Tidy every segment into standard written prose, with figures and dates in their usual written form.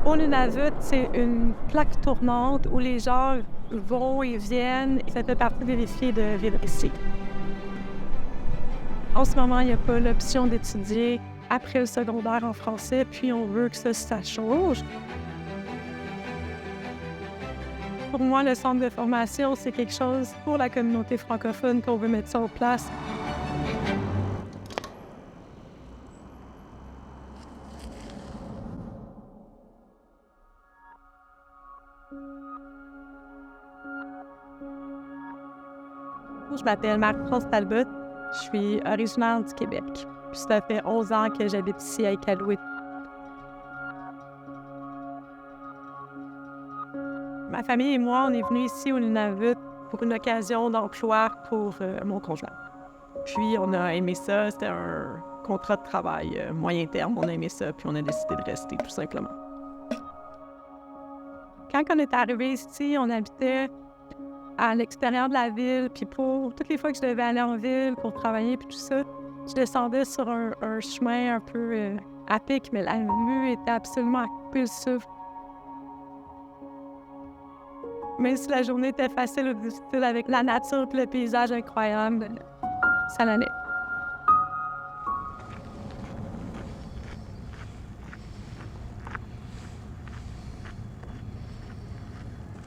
Au Nunavut, c'est une plaque tournante où les gens vont et viennent. Ça fait partie des défis de vivre ici. En ce moment, il n'y a pas l'option d'étudier après le secondaire en français, puis on veut que ça change. Pour moi, le centre de formation, c'est quelque chose pour la communauté francophone qu'on veut mettre ça en place. Je m'appelle Marie-France Talbot. Je suis originaire du Québec. Puis ça fait 11 ans que j'habite ici à Iqaluit. Ma famille et moi, on est venus ici au Nunavut pour une occasion d'emploi pour mon conjoint. Puis on a aimé ça, c'était un contrat de travail moyen terme. On a aimé ça, puis on a décidé de rester tout simplement. Quand on est arrivé ici, on habitait à l'extérieur de la ville, puis pour toutes les fois que je devais aller en ville pour travailler puis tout ça, je descendais sur un chemin un peu à pic, mais la vue était absolument à couper le souffle. Même si la journée était facile ou difficile avec la nature et le paysage incroyable, ça l'allait.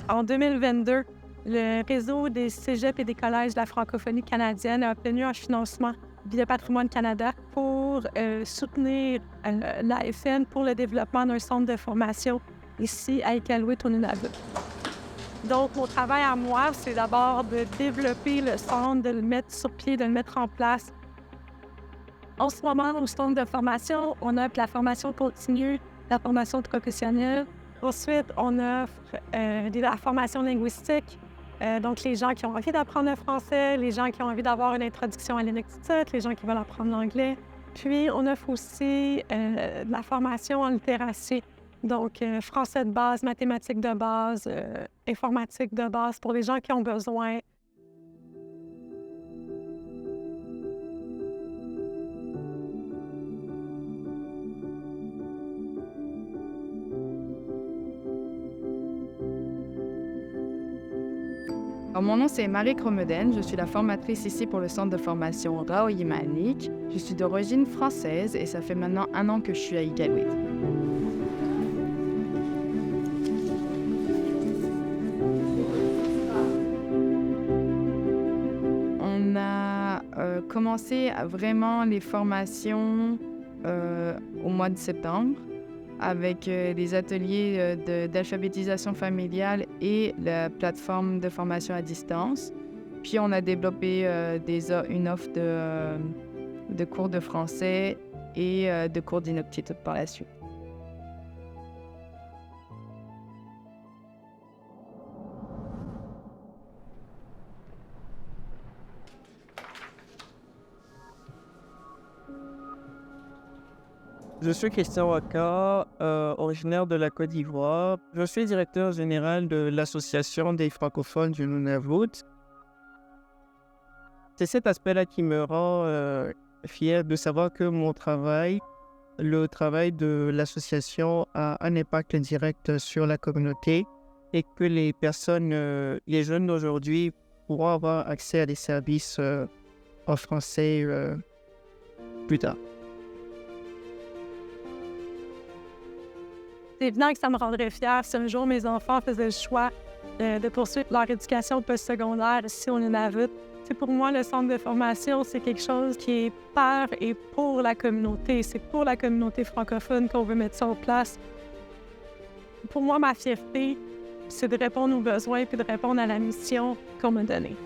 En 2022, le réseau des cégeps et des collèges de la francophonie canadienne a obtenu un financement via Patrimoine Canada pour soutenir l'AFN pour le développement d'un centre de formation ici à Iqaluit au Nunavut. Donc, mon travail à moi, c'est d'abord de développer le centre, de le mettre sur pied, de le mettre en place. En ce moment, au centre de formation, on offre la formation continue, la formation professionnelle. Ensuite, on offre la formation linguistique. Donc, les gens qui ont envie d'apprendre le français, les gens qui ont envie d'avoir une introduction à l'inextitude, les gens qui veulent apprendre l'anglais. Puis, on offre aussi de la formation en littératie. Donc, français de base, mathématiques de base, informatique de base pour les gens qui ont besoin. Alors, mon nom, c'est Marie Cromeden. Je suis la formatrice ici pour le centre de formation Raoyimanik. Je suis d'origine française et ça fait maintenant 1 an que je suis à Iqaluit. On a commencé vraiment les formations au mois de septembre avec des ateliers d'alphabétisation familiale et la plateforme de formation à distance. Puis on a développé une offre de cours de français et de cours d'inaptitude par la suite. Je suis Christian Waka, originaire de la Côte d'Ivoire. Je suis directeur général de l'Association des francophones du Nunavut. C'est cet aspect-là qui me rend fier de savoir que mon travail, le travail de l'association a un impact direct sur la communauté et que les personnes, les jeunes d'aujourd'hui pourront avoir accès à des services en français plus tard. C'est évident que ça me rendrait fière si un jour mes enfants faisaient le choix de poursuivre leur éducation postsecondaire ici au Nunavut. Pour moi, le centre de formation, c'est quelque chose qui est par et pour la communauté. C'est pour la communauté francophone qu'on veut mettre ça en place. Pour moi, ma fierté, c'est de répondre aux besoins et de répondre à la mission qu'on m'a donnée.